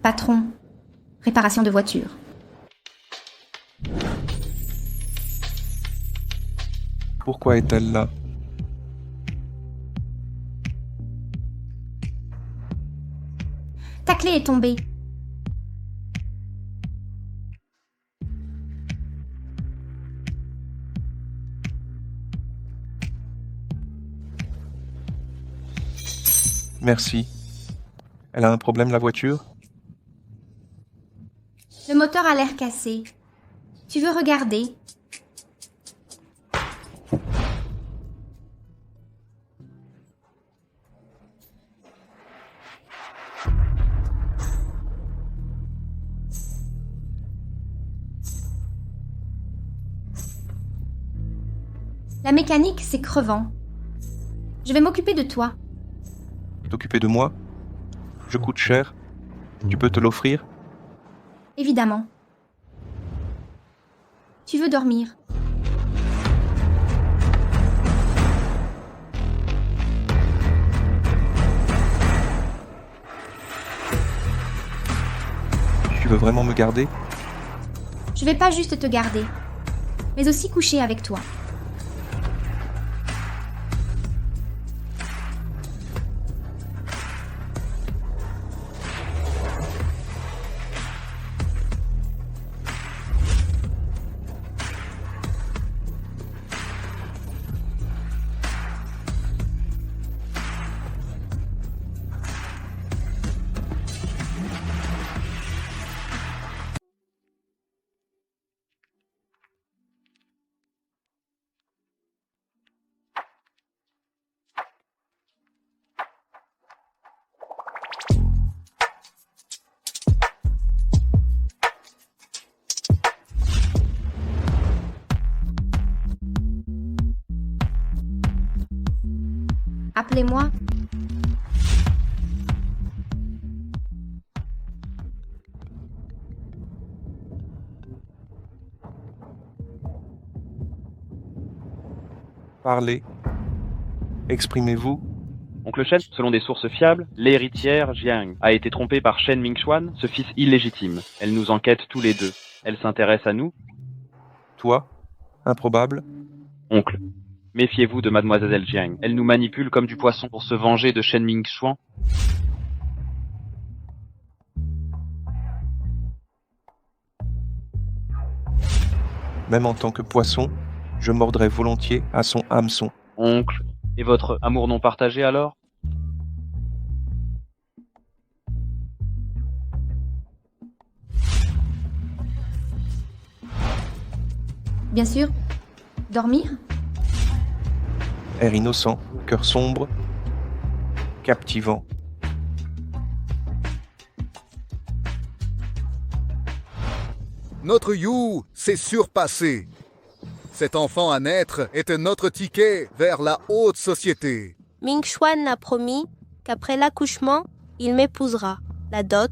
Patron, réparation de voiture. Pourquoi est-elle là? Ta clé est tombée. Merci. Elle a un problème, la voiture? Le moteur a l'air cassé. Tu veux regarder? La mécanique, c'est crevant. Je vais m'occuper de toi. T'occuper de moi? Je coûte cher. Tu peux te l'offrir? Évidemment. Tu veux dormir? Tu veux vraiment me garder? Je vais pas juste te garder, mais aussi coucher avec toi. Appelez-moi. Parlez. Exprimez-vous. Oncle Shen, selon des sources fiables, l'héritière Jiang a été trompée par Shen Mingxuan, ce fils illégitime. Elle nous enquête tous les deux. Elle s'intéresse à nous. Toi? Improbable. Oncle, méfiez-vous de mademoiselle Jiang. Elle nous manipule comme du poisson pour se venger de Shen Mingxuan. Même en tant que poisson, je mordrais volontiers à son hameçon. Oncle, et votre amour non partagé alors? Bien sûr. Dormir? Air innocent, cœur sombre, captivant. Notre You s'est surpassé. Cet enfant à naître est notre ticket vers la haute société. Mingxuan a promis qu'après l'accouchement, il m'épousera. La dot.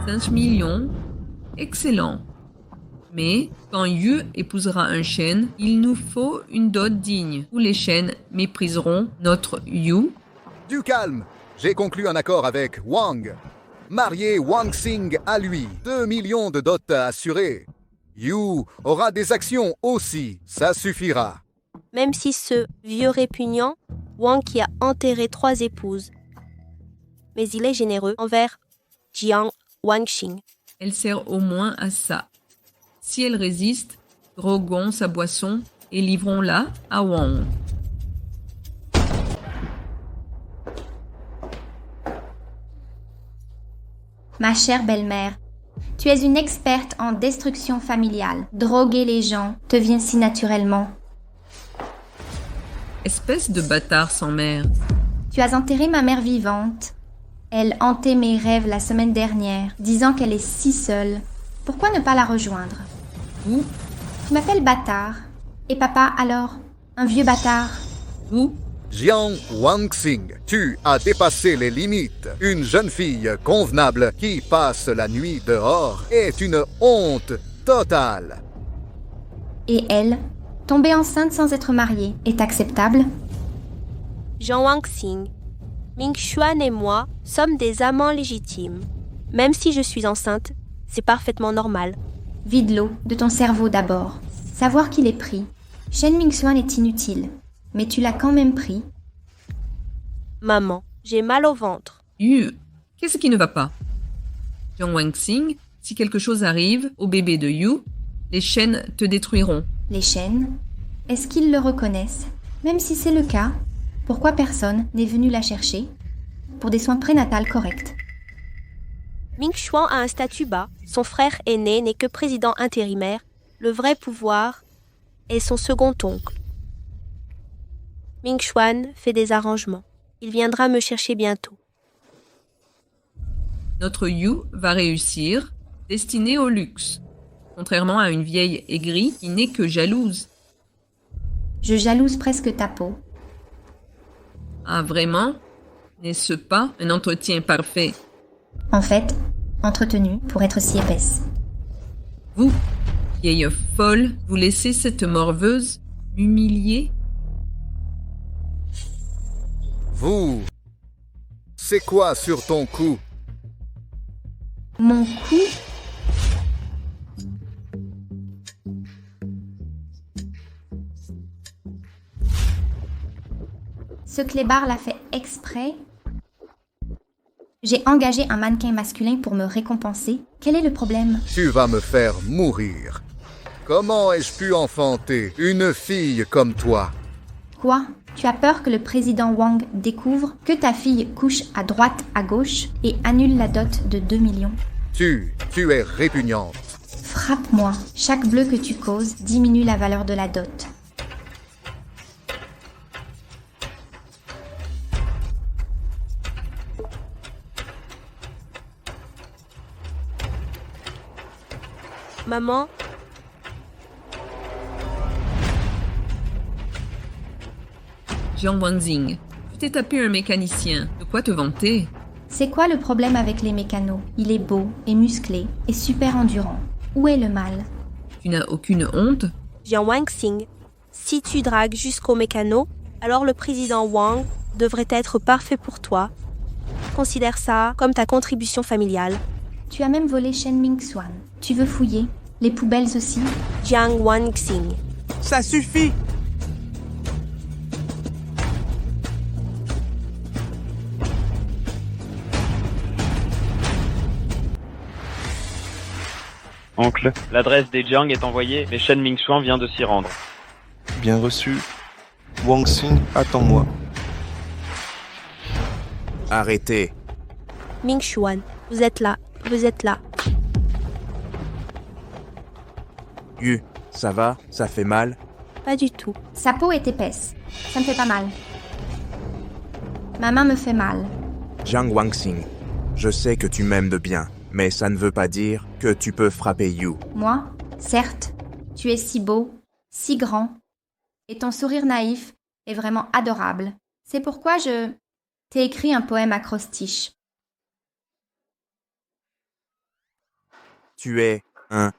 5 millions. Excellent. Mais quand Yu épousera un chêne, il nous faut une dot digne, ou les chênes mépriseront notre Yu. Du calme, j'ai conclu un accord avec Wang. Marier Wang Xing à lui, 2 millions de dot à assurer. You aura des actions aussi, ça suffira. Même si ce vieux répugnant, Wang qui a enterré 3 épouses. Mais il est généreux envers Jiang Wanxing. Elle sert au moins à ça. Si elle résiste, droguons sa boisson et livrons-la à Wang. Ma chère belle-mère, tu es une experte en destruction familiale. Droguer les gens te vient si naturellement. Espèce de bâtard sans mère. Tu as enterré ma mère vivante. Elle hantait mes rêves la semaine dernière, disant qu'elle est si seule. Pourquoi ne pas la rejoindre? Vous, Tu m'appelles bâtard. Et papa, alors? Un vieux bâtard? vous, Jiang Wanxing, tu as dépassé les limites. Une jeune fille convenable qui passe la nuit dehors est une honte totale. Et elle, tombée enceinte sans être mariée, est acceptable? Jiang Wanxing, Ming Xuan et moi sommes des amants légitimes. Même si je suis enceinte, c'est parfaitement normal. Vide l'eau de ton cerveau d'abord. Savoir qu'il est pris. Shen Mingxuan est inutile, mais tu l'as quand même pris. Maman, j'ai mal au ventre. Yu, qu'est-ce qui ne va pas? Jiang Wanxing, si quelque chose arrive au bébé de Yu, les Shen te détruiront. Les Shen, est-ce qu'ils le reconnaissent? Même si c'est le cas, pourquoi personne n'est venu la chercher pour des soins prénatals corrects? Ming Xuan a un statut bas. Son frère aîné n'est que président intérimaire. Le vrai pouvoir est son second oncle. Ming Xuan fait des arrangements. Il viendra me chercher bientôt. Notre Yu va réussir, destinée au luxe. Contrairement à une vieille aigrie qui n'est que jalouse. Je jalouse presque ta peau. Ah vraiment? N'est-ce pas un entretien parfait? En fait, entretenue pour être si épaisse. Vous, vieille folle, vous laissez cette morveuse m'humilier? Vous, c'est quoi sur ton cou? Mon cou? Ce clébard l'a fait exprès. J'ai engagé un mannequin masculin pour me récompenser. Quel est le problème? Tu vas me faire mourir. Comment ai-je pu enfanter une fille comme toi? Quoi? Tu as peur que le président Wang découvre que ta fille couche à droite, à gauche et annule la dot de 2 millions? Tu es répugnante. Frappe-moi. Chaque bleu que tu causes diminue la valeur de la dot. Maman, Jiang Wanxing, tu t'es tapé un mécanicien. De quoi te vanter? C'est quoi le problème avec les mécanos? Il est beau et musclé et super endurant. Où est le mal? Tu n'as aucune honte? Jiang Wanxing, si tu dragues jusqu'au mécano, alors le président Wang devrait être parfait pour toi. Considère ça comme ta contribution familiale. Tu as même volé Shen Mingxuan. Tu veux fouiller? Les poubelles aussi? Jiang Wanxing. Ça suffit! Oncle, l'adresse des Jiang est envoyée, mais Shen Mingxuan vient de s'y rendre. Bien reçu. Wanxing, attends-moi. Arrêtez. Ming Xuan, vous êtes là. Yu, ça va? Ça fait mal? Pas du tout. Sa peau est épaisse. Ça me fait pas mal. Ma main me fait mal. Jiang Wanxing, je sais que tu m'aimes de bien, mais ça ne veut pas dire que tu peux frapper Yu. Moi, certes, tu es si beau, si grand, et ton sourire naïf est vraiment adorable. C'est pourquoi je t'ai écrit un poème acrostiche. Tu es un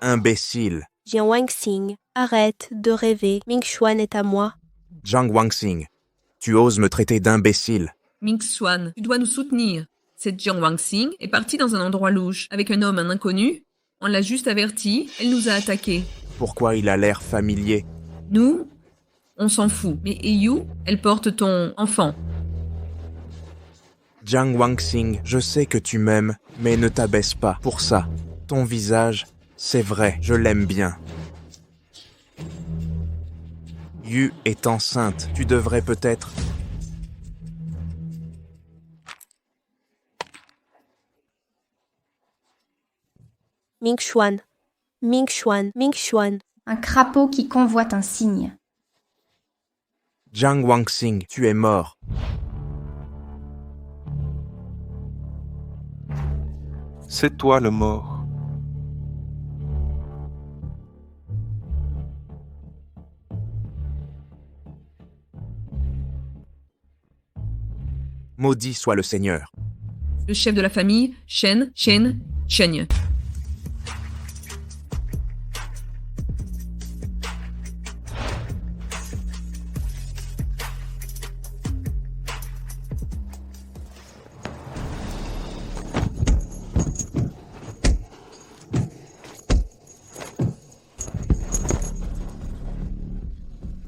imbécile. Jiang Wanxing, arrête de rêver. Ming Xuan est à moi. Jiang Wanxing, tu oses me traiter d'imbécile. Mingxuan, tu dois nous soutenir. Cette Jiang Wanxing est partie dans un endroit louche avec un homme, un inconnu. On l'a juste averti, elle nous a attaqués. Pourquoi il a l'air familier? Nous, on s'en fout. Mais Yu, elle porte ton enfant. Jiang Wanxing, je sais que tu m'aimes, mais ne t'abaisse pas pour ça. Ton visage, c'est vrai, je l'aime bien. Yu est enceinte, tu devrais peut-être... Ming Xuan. Ming Xuan. Ming Xuan. Un crapaud qui convoite un cygne. Jiang Wanxing, tu es mort. C'est toi le mort. Maudit soit le Seigneur. Le chef de la famille, Shen, Cheng.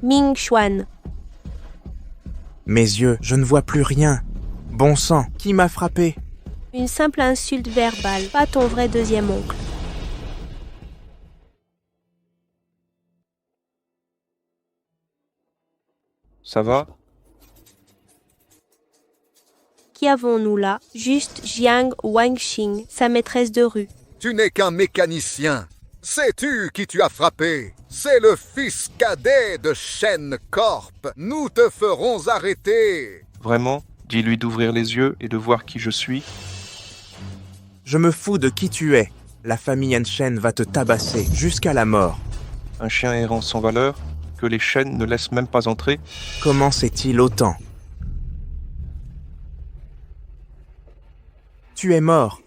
Ming Xuan. Mes yeux, je ne vois plus rien. Bon sang, qui m'a frappé? Une simple insulte verbale, pas ton vrai deuxième oncle. Ça va? Qui avons-nous là? Juste Jiang Wangxing, sa maîtresse de rue. Tu n'es qu'un mécanicien. Sais-tu qui tu as frappé? C'est le fils cadet de Shen Corp. Nous te ferons arrêter. Vraiment? Dis-lui d'ouvrir les yeux et de voir qui je suis. Je me fous de qui tu es. La famille Enshen va te tabasser jusqu'à la mort. Un chien errant sans valeur, que les Shen ne laissent même pas entrer. Comment sait-il autant? Tu es mort.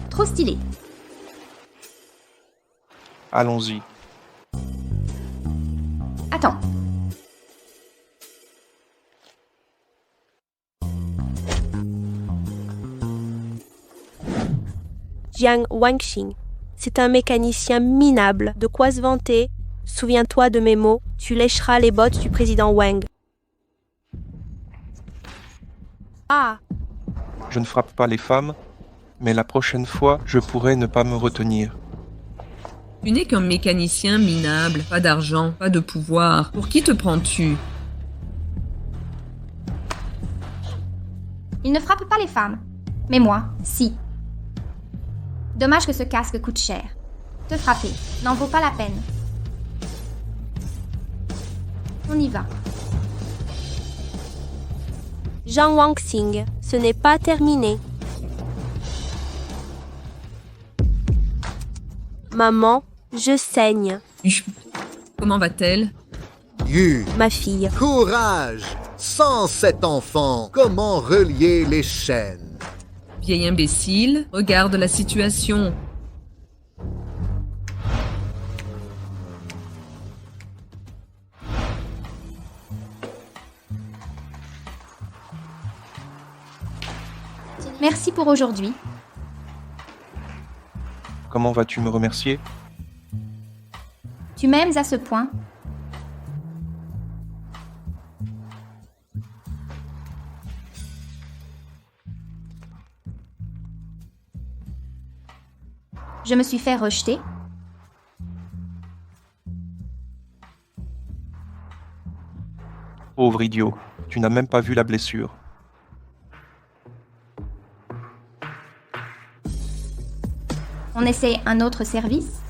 Trop stylé. Allons-y. Attends. Jiang Wangxing. C'est un mécanicien minable. De quoi se vanter? Souviens-toi de mes mots. Tu lécheras les bottes du président Wang. Ah, Je ne frappe pas les femmes, mais la prochaine fois, je pourrai ne pas me retenir. Tu n'es qu'un mécanicien minable, pas d'argent, pas de pouvoir. Pour qui te prends-tu? Il ne frappe pas les femmes. Mais moi, si. Dommage que ce casque coûte cher. Te frapper n'en vaut pas la peine. On y va. Jiang Wangxing, ce n'est pas terminé. Maman, je saigne. Comment va-t-elle? Yu, Ma fille. courage. Sans cet enfant, comment relier les chaînes? Vieil imbécile, regarde la situation. Merci pour aujourd'hui. Comment vas-tu me remercier? Tu m'aimes à ce point? Je me suis fait rejeter. Pauvre idiot, tu n'as même pas vu la blessure. On essaie un autre service?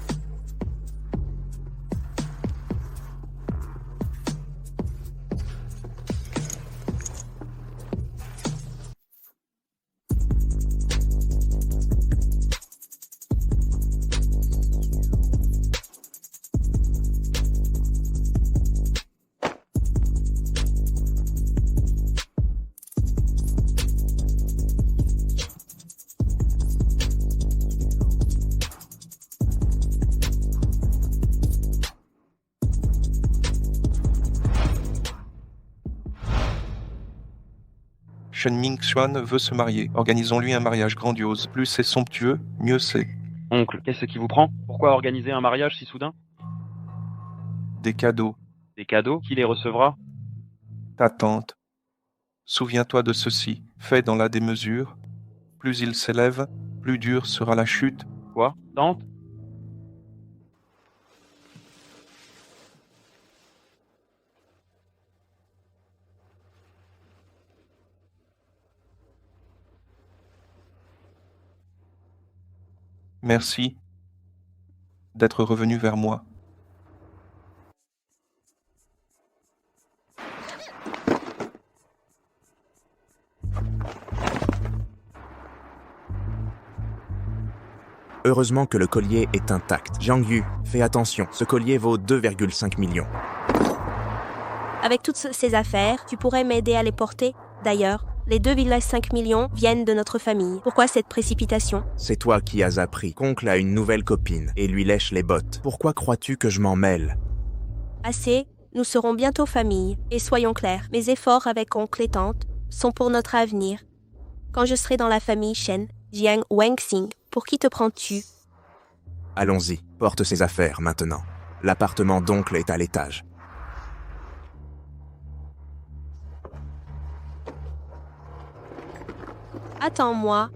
Shen Ming-Xuan veut se marier. Organisons-lui un mariage grandiose. Plus c'est somptueux, mieux c'est. Oncle, qu'est-ce qui vous prend? Pourquoi organiser un mariage si soudain? Des cadeaux. Des cadeaux? Qui les recevra? Ta tante. Souviens-toi de ceci. Fait dans la démesure. Plus il s'élève, plus dure sera la chute. Quoi? Tante? Merci d'être revenu vers moi. Heureusement que le collier est intact. Jiang Yu, fais attention, ce collier vaut 2,5 millions. Avec toutes ces affaires, tu pourrais m'aider à les porter? D'ailleurs, les 2,5 millions viennent de notre famille. Pourquoi cette précipitation? C'est toi qui as appris qu'oncle a une nouvelle copine et lui lèche les bottes. Pourquoi crois-tu que je m'en mêle? Assez, nous serons bientôt famille. Et soyons clairs, mes efforts avec oncle et tante sont pour notre avenir. quand je serai dans la famille Shen, Jiang Wangxing. Pour qui te prends-tu? Allons-y, porte ses affaires maintenant. L'appartement d'oncle est à l'étage. Attends-moi.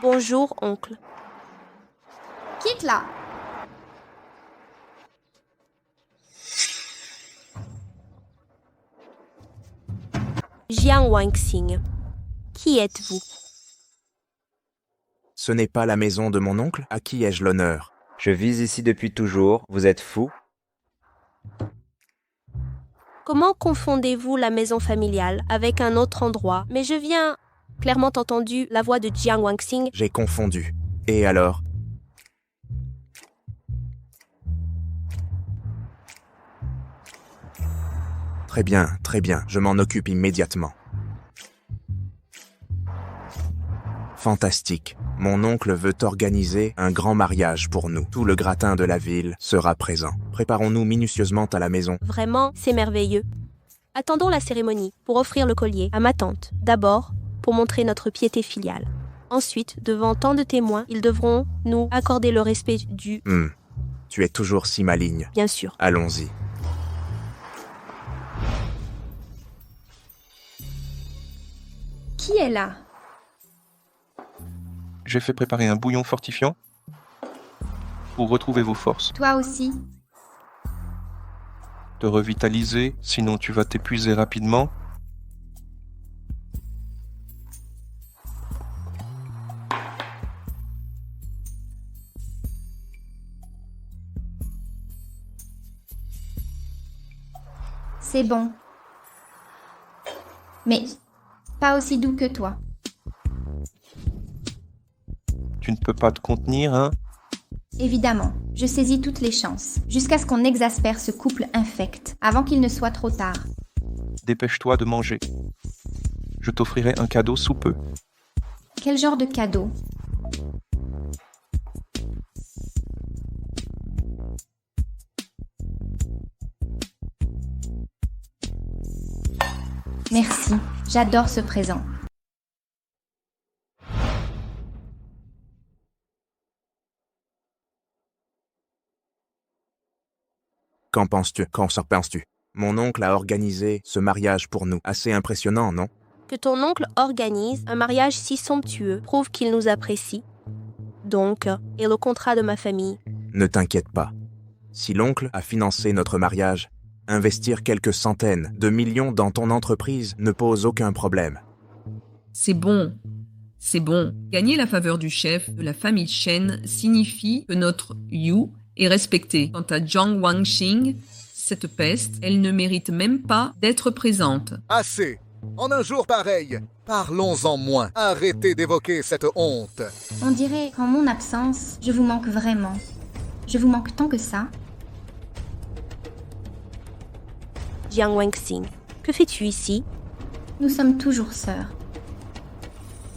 Bonjour, oncle. Quitte là. Jiang Wangxing. Qui êtes-vous? Ce n'est pas la maison de mon oncle? À qui ai-je l'honneur? Je vis ici depuis toujours. Vous êtes fou? Comment confondez-vous la maison familiale avec un autre endroit? Mais je viens clairement entendu la voix de Jiang Wangxing. J'ai confondu. Et alors? Très bien, je m'en occupe immédiatement. Fantastique. Mon oncle veut organiser un grand mariage pour nous. Tout le gratin de la ville sera présent. Préparons-nous minutieusement à la maison. Vraiment, c'est merveilleux. Attendons la cérémonie pour offrir le collier à ma tante. D'abord, pour montrer notre piété filiale. Ensuite, devant tant de témoins, ils devront nous accorder le respect dû. Tu es toujours si maligne. Bien sûr. Allons-y. Qui est là? J'ai fait préparer un bouillon fortifiant pour retrouver vos forces, Toi aussi. te revitaliser, sinon tu vas t'épuiser rapidement. C'est bon. Mais pas aussi doux que toi. Tu ne peux pas te contenir, hein? Évidemment, je saisis toutes les chances, jusqu'à ce qu'on exaspère ce couple infect, avant qu'il ne soit trop tard. Dépêche-toi de manger. Je t'offrirai un cadeau sous peu. Quel genre de cadeau? Merci, j'adore ce présent. Qu'en penses-tu? Mon oncle a organisé ce mariage pour nous. Assez impressionnant, non? Que ton oncle organise un mariage si somptueux prouve qu'il nous apprécie. Donc, et le contrat de ma famille. Ne t'inquiète pas. Si l'oncle a financé notre mariage, investir quelques centaines de millions dans ton entreprise ne pose aucun problème. C'est bon. C'est bon. Gagner la faveur du chef de la famille Shen signifie que notre Yu est respecté. Quant à Jiang Wangxing, cette peste, elle ne mérite même pas d'être présente. Assez. En un jour pareil, parlons-en moins. Arrêtez d'évoquer cette honte. On dirait qu'en mon absence, je vous manque vraiment. Je vous manque tant que ça. Jiang Wangxing, que fais-tu ici? Nous sommes toujours sœurs.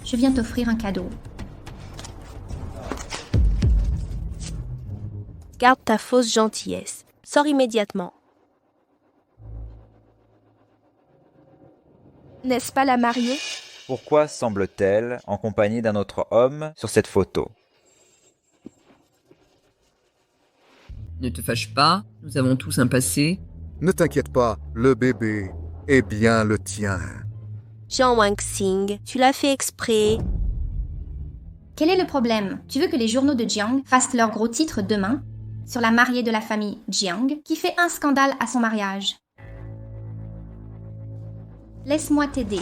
Je viens t'offrir un cadeau. Garde ta fausse gentillesse. Sors immédiatement. N'est-ce pas la mariée? Pourquoi semble-t-elle en compagnie d'un autre homme sur cette photo? Ne te fâche pas, nous avons tous un passé. Ne t'inquiète pas, le bébé est bien le tien. Jiang Wangxing, tu l'as fait exprès. Quel est le problème? Tu veux que les journaux de Jiang fassent leur gros titre demain sur la mariée de la famille Jiang qui fait un scandale à son mariage? Laisse-moi t'aider.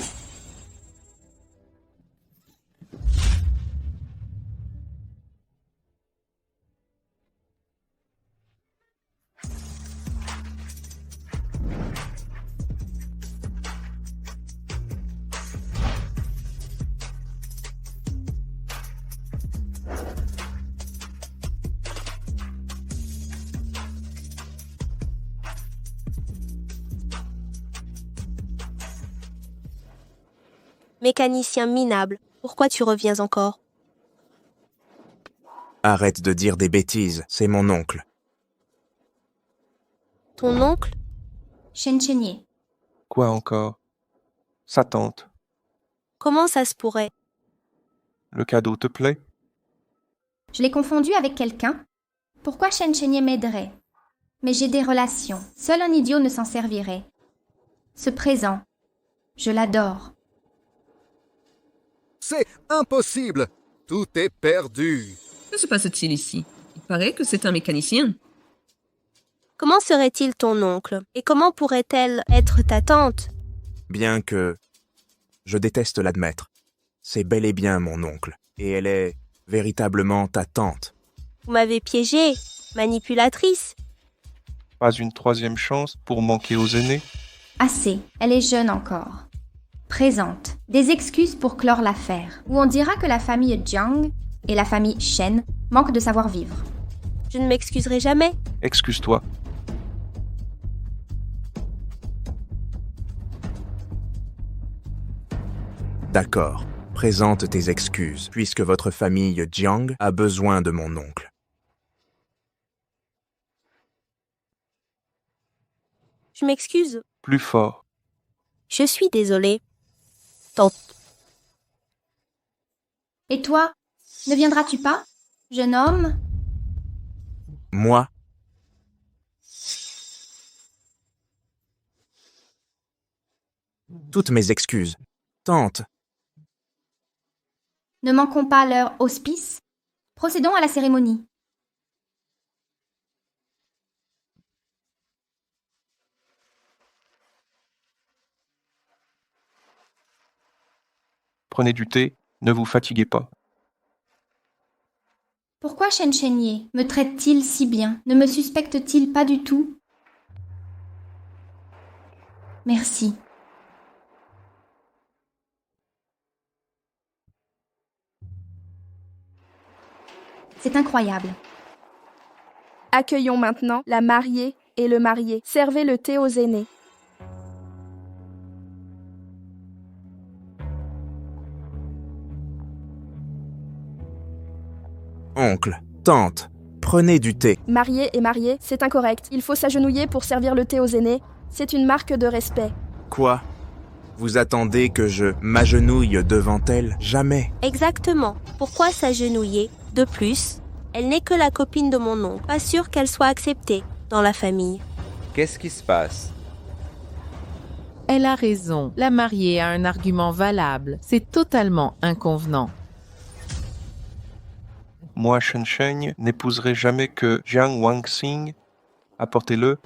Mécanicien minable, pourquoi tu reviens encore? Arrête de dire des bêtises, c'est mon oncle. Ton oncle? Shen Chenye. Quoi encore? Sa tante. Comment ça se pourrait? Le cadeau te plaît? Je l'ai confondu avec quelqu'un. Pourquoi Shen Chenye m'aiderait? Mais j'ai des relations. Seul un idiot ne s'en servirait. Ce présent, je l'adore. C'est impossible. Tout est perdu. Que se passe-t-il ici? Il paraît que c'est un mécanicien. Comment serait-il ton oncle? Et comment pourrait-elle être ta tante? Bien que je déteste l'admettre, c'est bel et bien mon oncle, et elle est véritablement ta tante. Vous m'avez piégée, manipulatrice. Pas une troisième chance pour manquer aux aînés? Assez, elle est jeune encore. Présente, des excuses pour clore l'affaire, où on dira que la famille Jiang et la famille Shen manquent de savoir-vivre. Je ne m'excuserai jamais. Excuse-toi. D'accord, présente tes excuses, puisque votre famille Jiang a besoin de mon oncle. Je m'excuse. Plus fort. Je suis désolée. Tante. Et toi, ne viendras-tu pas, jeune homme? Moi? Toutes mes excuses. Tante, Ne manquons pas leur auspice. Procédons à la cérémonie. Prenez du thé, ne vous fatiguez pas. Pourquoi Shen Chenye me traite-t-il si bien? Ne me suspecte-t-il pas du tout? Merci. C'est incroyable. Accueillons maintenant la mariée et le marié. Servez le thé aux aînés. oncle, tante, prenez du thé. Marié et marié, c'est incorrect. Il faut s'agenouiller pour servir le thé aux aînés. C'est une marque de respect. Quoi? Vous attendez que je m'agenouille devant elle? Jamais. Exactement. Pourquoi s'agenouiller? De plus, elle n'est que la copine de mon oncle. Pas sûre qu'elle soit acceptée dans la famille. Qu'est-ce qui se passe? Elle a raison. La mariée a un argument valable. C'est totalement inconvenant. Moi, Shen Sheng, n'épouserai jamais que Jiang Wangxing. Apportez-le.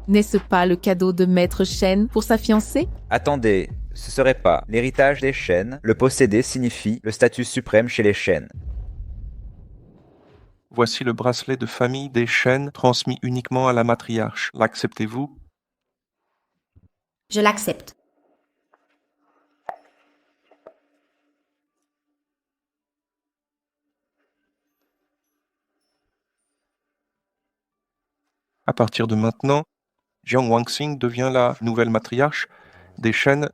N'est-ce pas le cadeau de Maître Shen pour sa fiancée? Attendez, ce serait pas l'héritage des Shen. Le posséder signifie le statut suprême chez les Shen. Voici le bracelet de famille des Shen transmis uniquement à la matriarche. L'acceptez-vous? Je l'accepte. À partir de maintenant, Jiang Wangxing devient la nouvelle matriarche des Shen.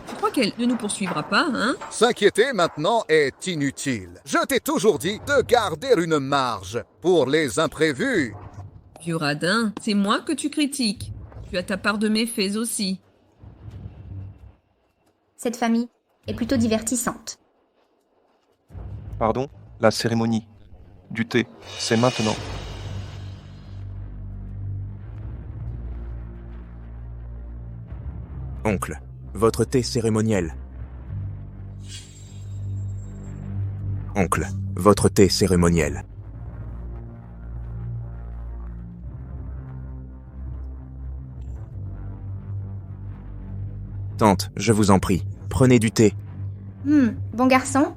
Tu crois qu'elle ne nous poursuivra pas, hein? S'inquiéter maintenant est inutile. Je t'ai toujours dit de garder une marge pour les imprévus. Vieux radin, c'est moi que tu critiques. Tu as ta part de méfaits aussi. Cette famille est plutôt divertissante. Pardon, la cérémonie du thé, c'est maintenant. Oncle, votre thé cérémoniel. Oncle, votre thé cérémoniel. Tante, je vous en prie, prenez du thé. Bon garçon.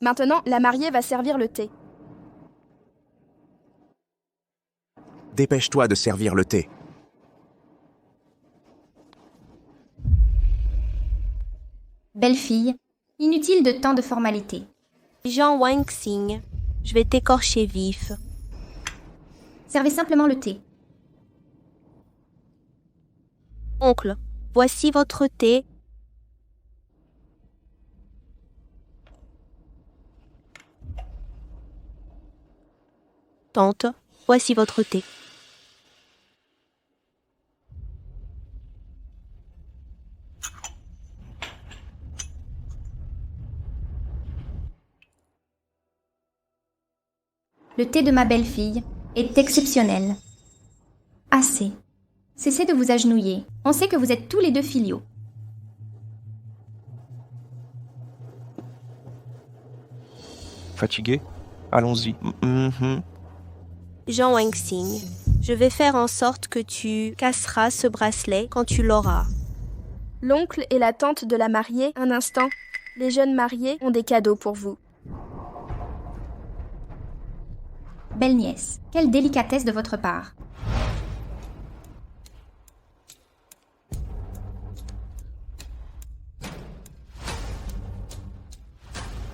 Maintenant, la mariée va servir le thé. Dépêche-toi de servir le thé. Belle-fille, inutile de tant de formalités. Jean Wang-Xing, je vais t'écorcher vif. Servez simplement le thé. Oncle, voici votre thé. Tante, voici votre thé. Le thé de ma belle-fille est exceptionnel. Assez. Cessez de vous agenouiller. On sait que vous êtes tous les deux filiaux. Fatigué? Allons-y. Jean Wang-Xing, je vais faire en sorte que tu casseras ce bracelet quand tu l'auras. L'oncle et la tante de la mariée, un instant. Les jeunes mariés ont des cadeaux pour vous. Belle nièce, quelle délicatesse de votre part.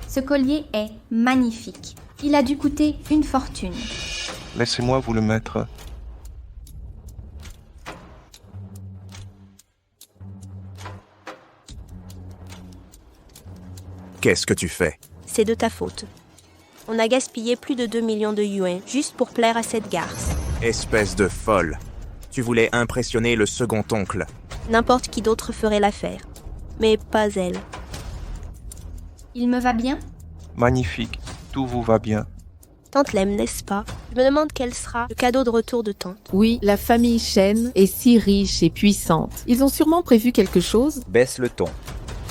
Ce collier est magnifique. Il a dû coûter une fortune. Laissez-moi vous le mettre. Qu'est-ce que tu fais? C'est de ta faute. On a gaspillé plus de 2 millions de yuan juste pour plaire à cette garce. Espèce de folle. Tu voulais impressionner le second oncle. N'importe qui d'autre ferait l'affaire. Mais pas elle. Il me va bien? Magnifique. Tout vous va bien. Tante l'aime, n'est-ce pas? Je me demande quel sera le cadeau de retour de tante. Oui, la famille Shen est si riche et puissante. Ils ont sûrement prévu quelque chose. Baisse le ton.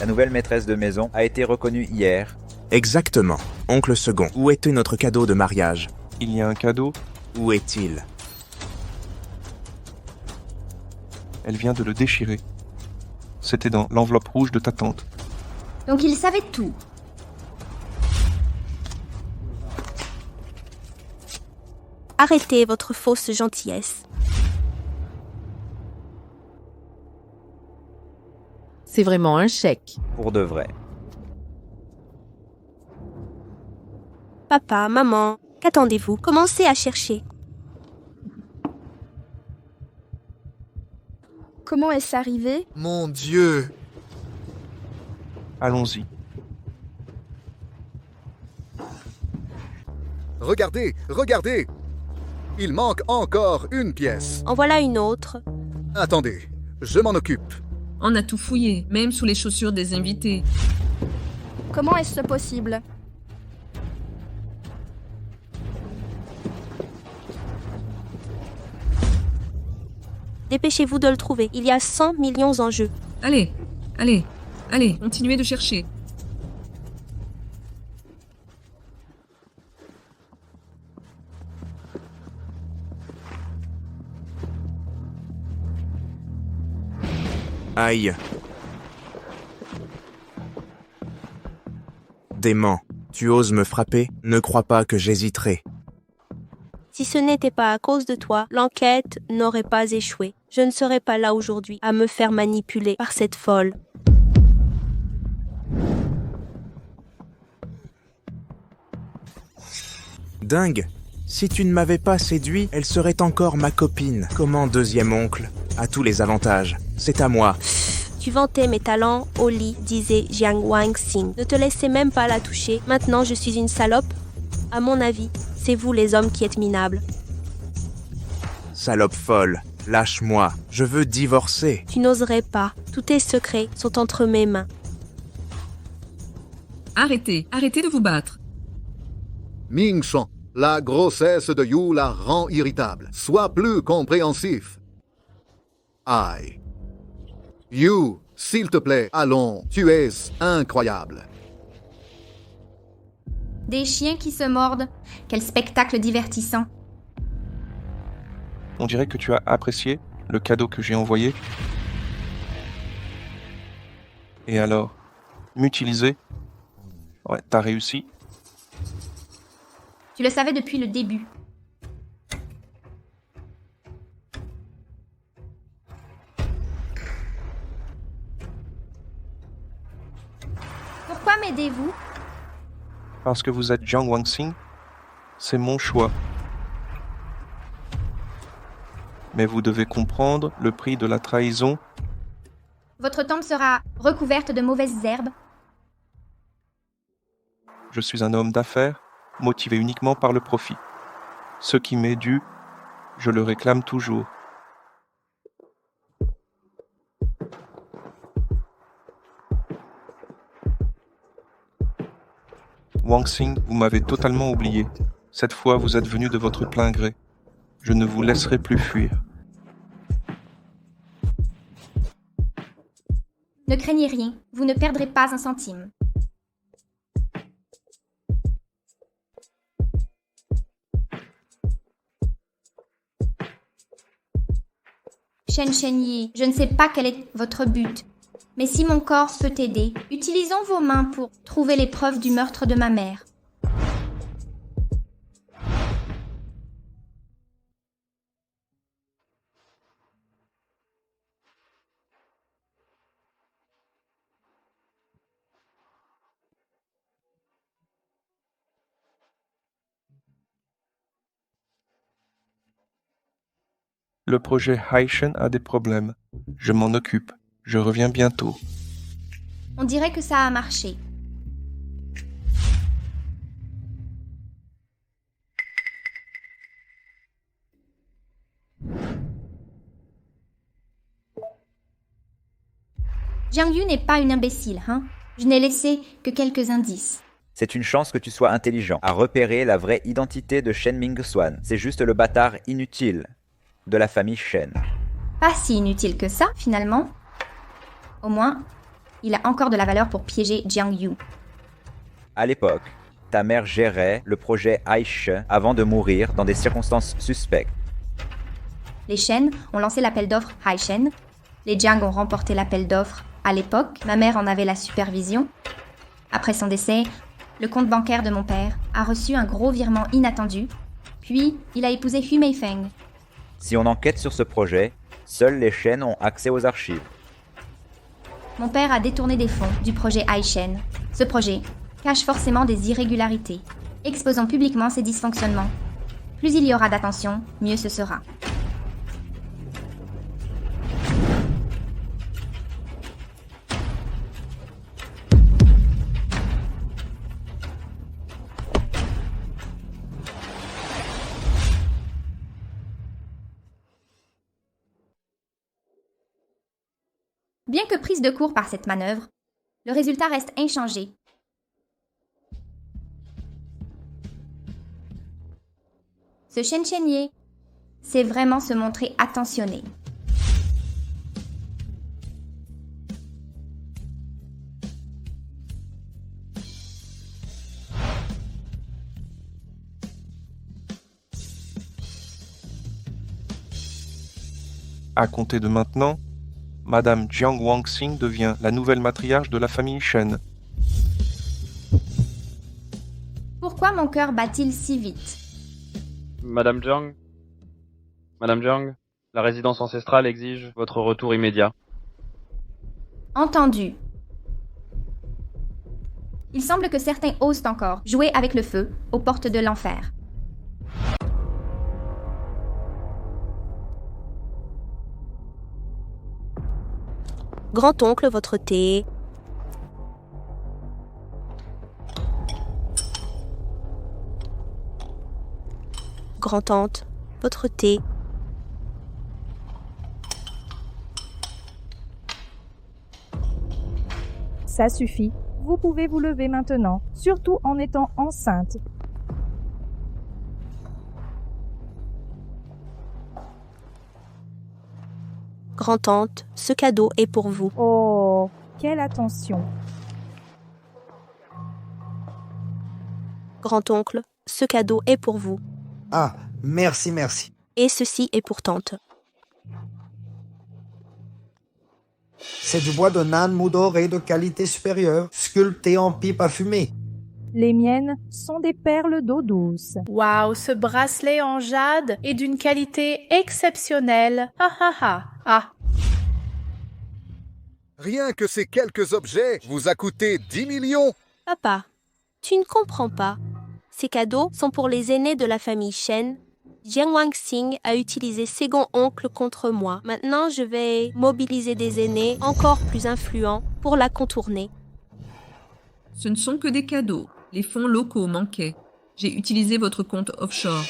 La nouvelle maîtresse de maison a été reconnue hier. Exactement. Oncle second, où était notre cadeau de mariage? Il y a un cadeau? Où est-il? Elle vient de le déchirer. C'était dans l'enveloppe rouge de ta tante. Donc il savait tout. Arrêtez votre fausse gentillesse. C'est vraiment un chèque. Pour de vrai. Papa, maman, qu'attendez-vous? Commencez à chercher. Comment est-ce arrivé? Mon Dieu! Allons-y. Regardez, regardez! Il manque encore une pièce. En voilà une autre. Attendez, je m'en occupe. On a tout fouillé, même sous les chaussures des invités. Comment est-ce possible? Dépêchez-vous de le trouver. Il y a 100 millions en jeu. Allez, allez, allez, continuez de chercher. Aïe. Dément, tu oses me frapper? Ne crois pas que j'hésiterai. Si ce n'était pas à cause de toi, l'enquête n'aurait pas échoué. Je ne serais pas là aujourd'hui à me faire manipuler par cette folle. Dingue! Si tu ne m'avais pas séduit, elle serait encore ma copine. Comment deuxième oncle? À tous les avantages. C'est à moi. Tu vantais mes talents au lit, disait Jiang Wang-Xing. Ne te laissez même pas la toucher. Maintenant, je suis une salope? À mon avis, c'est vous les hommes qui êtes minables. Salope folle, lâche-moi. Je veux divorcer. Tu n'oserais pas. Tous tes secrets sont entre mes mains. Arrêtez, arrêtez de vous battre. Ming Shan, la grossesse de Yu la rend irritable. Sois plus compréhensif. Aïe. Yu, s'il te plaît, allons. Tu es incroyable. Des chiens qui se mordent. Quel spectacle divertissant. On dirait que tu as apprécié le cadeau que j'ai envoyé. Et alors, m'utiliser? Ouais, t'as réussi. Tu le savais depuis le début. Pourquoi m'aidez-vous? Parce que vous êtes Jiang Wangxing, c'est mon choix. Mais vous devez comprendre le prix de la trahison. Votre tombe sera recouverte de mauvaises herbes. Je suis un homme d'affaires, motivé uniquement par le profit. Ce qui m'est dû, je le réclame toujours. Wangxing, vous m'avez totalement oublié. Cette fois, vous êtes venu de votre plein gré. Je ne vous laisserai plus fuir. Ne craignez rien, vous ne perdrez pas un centime. Shen Shenyi, je ne sais pas quel est votre but, mais si mon corps peut t'aider, utilisons vos mains pour trouver les preuves du meurtre de ma mère. Le projet Haishen a des problèmes. Je m'en occupe. Je reviens bientôt. On dirait que ça a marché. Jiang Yu n'est pas une imbécile, hein? Je n'ai laissé que quelques indices. C'est une chance que tu sois intelligent à repérer la vraie identité de Shen Mingshuan. C'est juste le bâtard inutile de la famille Shen. Pas si inutile que ça, finalement. Au moins, il a encore de la valeur pour piéger Jiang Yu. À l'époque, ta mère gérait le projet Aish avant de mourir dans des circonstances suspectes. Les Shen ont lancé l'appel d'offres Haishen. Les Jiang ont remporté l'appel d'offres à l'époque. Ma mère en avait la supervision. Après son décès, le compte bancaire de mon père a reçu un gros virement inattendu. Puis, il a épousé Hu Meifeng. Si on enquête sur ce projet, seuls les Shen ont accès aux archives. Mon père a détourné des fonds du projet Haishen. Ce projet cache forcément des irrégularités. Exposons publiquement ces dysfonctionnements. Plus il y aura d'attention, mieux ce sera. Bien que prise de court par cette manœuvre, le résultat reste inchangé. Ce Shen Shenyi sait vraiment se montrer attentionné. À compter de maintenant, Madame Jiang Wangxing devient la nouvelle matriarche de la famille Shen. Pourquoi mon cœur bat-il si vite? Madame Jiang, la résidence ancestrale exige votre retour immédiat. Entendu. Il semble que certains osent encore jouer avec le feu aux portes de l'enfer. Grand-oncle, votre thé. Grand-tante, votre thé. Ça suffit. Vous pouvez vous lever maintenant, surtout en étant enceinte. Grand-tante, ce cadeau est pour vous. Oh, quelle attention. Grand-oncle, ce cadeau est pour vous. Ah, merci, merci. Et ceci est pour tante. C'est du bois de nan mou doré de qualité supérieure, sculpté en pipe à fumer. Les miennes sont des perles d'eau douce. Waouh, ce bracelet en jade est d'une qualité exceptionnelle. Ah ah ah. Ah. Rien que ces quelques objets vous a coûté 10 millions. Papa, tu ne comprends pas. Ces cadeaux sont pour les aînés de la famille Shen. Jiang Wangxing a utilisé second oncle contre moi. Maintenant, je vais mobiliser des aînés encore plus influents pour la contourner. Ce ne sont que des cadeaux. Les fonds locaux manquaient. J'ai utilisé votre compte offshore.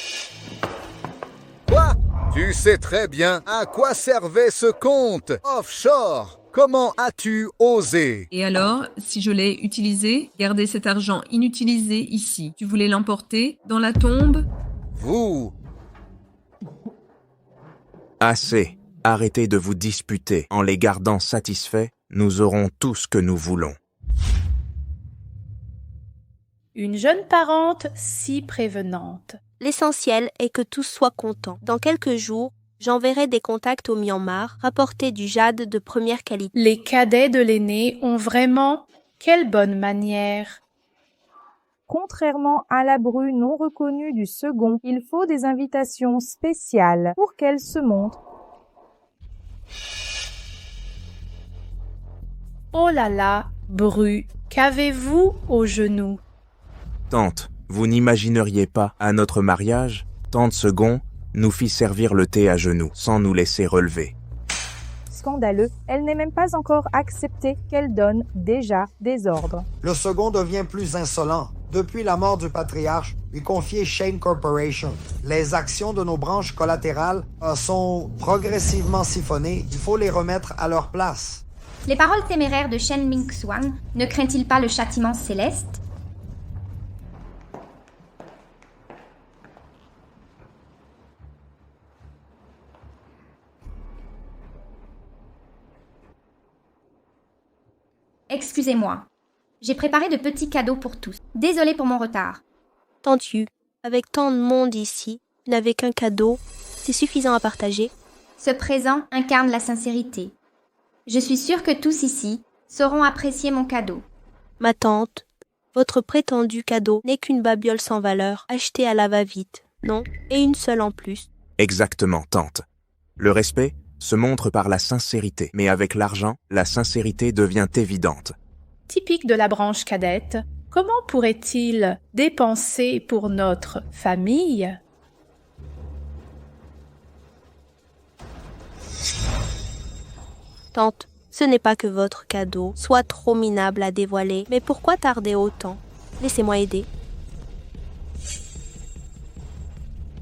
Quoi? Tu sais très bien à quoi servait ce compte offshore. Comment as-tu osé? Et alors, si je l'ai utilisé, gardez cet argent inutilisé ici. Tu voulais l'emporter dans la tombe? Vous... Assez. Arrêtez de vous disputer. En les gardant satisfaits, nous aurons tout ce que nous voulons. Une jeune parente si prévenante. L'essentiel est que tous soient contents. Dans quelques jours, j'enverrai des contacts au Myanmar, rapporter du jade de première qualité. Les cadets de l'aîné ont vraiment quelle bonne manière. Contrairement à la bru non reconnue du second, il faut des invitations spéciales pour qu'elle se montre. Oh là là, bru, qu'avez-vous au genou? Tante, vous n'imagineriez pas, à notre mariage, tante Second nous fit servir le thé à genoux, sans nous laisser relever. Scandaleux, elle n'est même pas encore acceptée qu'elle donne déjà des ordres. Le second devient plus insolent. Depuis la mort du patriarche, lui confier Shane Corporation. Les actions de nos branches collatérales sont progressivement siphonnées. Il faut les remettre à leur place. Les paroles téméraires de Shen Ming-Xuan ne craint-il pas le châtiment céleste? Excusez-moi. J'ai préparé de petits cadeaux pour tous. Désolée pour mon retard. Tante Yu, avec tant de monde ici, vous n'avez qu'un cadeau. C'est suffisant à partager. Ce présent incarne la sincérité. Je suis sûre que tous ici sauront apprécier mon cadeau. Ma tante, votre prétendu cadeau n'est qu'une babiole sans valeur, achetée à la va-vite, non? Et une seule en plus. Exactement, tante. Le respect se montre par la sincérité, mais avec l'argent, la sincérité devient évidente. Typique de la branche cadette, comment pourrait-il dépenser pour notre famille? Tante, ce n'est pas que votre cadeau soit trop minable à dévoiler, mais pourquoi tarder autant? Laissez-moi aider.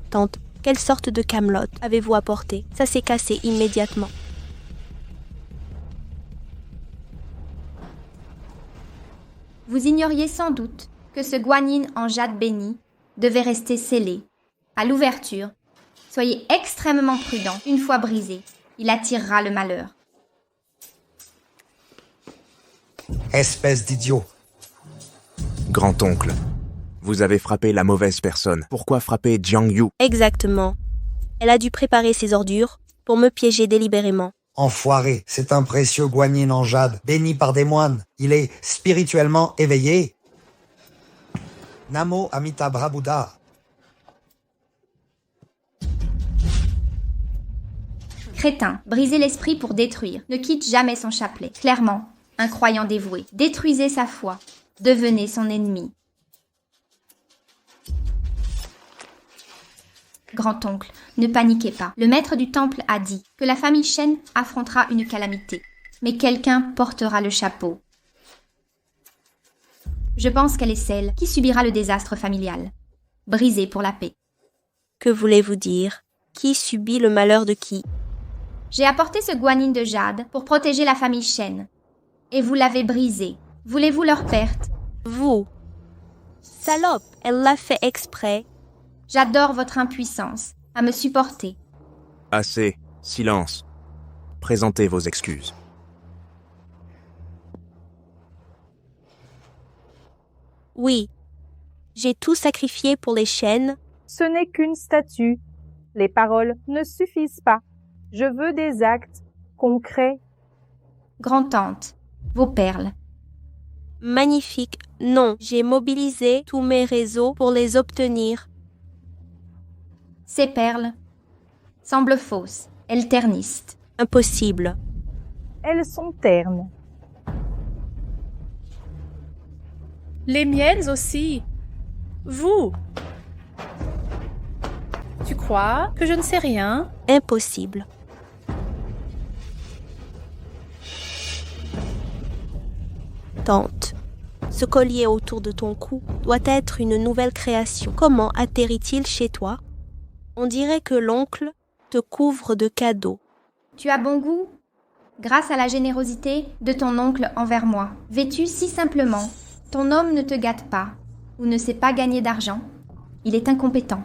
Tante, quelle sorte de camelote avez-vous apporté? Ça s'est cassé immédiatement. Vous ignoriez sans doute que ce guanyin en jade béni devait rester scellé. À l'ouverture, soyez extrêmement prudent. Une fois brisé, il attirera le malheur. Espèce d'idiot. Grand-oncle, vous avez frappé la mauvaise personne. Pourquoi frapper Jiang Yu? Exactement. Elle a dû préparer ses ordures pour me piéger délibérément. Enfoiré, c'est un précieux guanyin en jade, béni par des moines. Il est spirituellement éveillé. Namo Amitabha Bouddha. Crétin, brisez l'esprit pour détruire. Ne quitte jamais son chapelet. Clairement, un croyant dévoué. Détruisez sa foi. Devenez son ennemi. Grand-oncle, ne paniquez pas. Le maître du temple a dit que la famille Shen affrontera une calamité. Mais quelqu'un portera le chapeau. Je pense qu'elle est celle qui subira le désastre familial. Brisée pour la paix. Que voulez-vous dire? Qui subit le malheur de qui? J'ai apporté ce guanyin de jade pour protéger la famille Shen. Et vous l'avez brisé. Voulez-vous leur perte? Vous. Salope, elle l'a fait exprès. J'adore votre impuissance à me supporter. Assez. Silence. Présentez vos excuses. Oui. J'ai tout sacrifié pour les Shen. Ce n'est qu'une statue. Les paroles ne suffisent pas. Je veux des actes concrets. Grand-tante, vos perles. Magnifique. Non, j'ai mobilisé tous mes réseaux pour les obtenir. Ces perles semblent fausses. Elles ternissent. Impossible. Elles sont ternes. Les miennes aussi. Vous. Tu crois que je ne sais rien? Impossible. Tante, ce collier autour de ton cou doit être une nouvelle création. Comment atterrit-il chez toi? On dirait que l'oncle te couvre de cadeaux. Tu as bon goût, grâce à la générosité de ton oncle envers moi. Vêtu si simplement, ton homme ne te gâte pas ou ne sait pas gagner d'argent. Il est incompétent.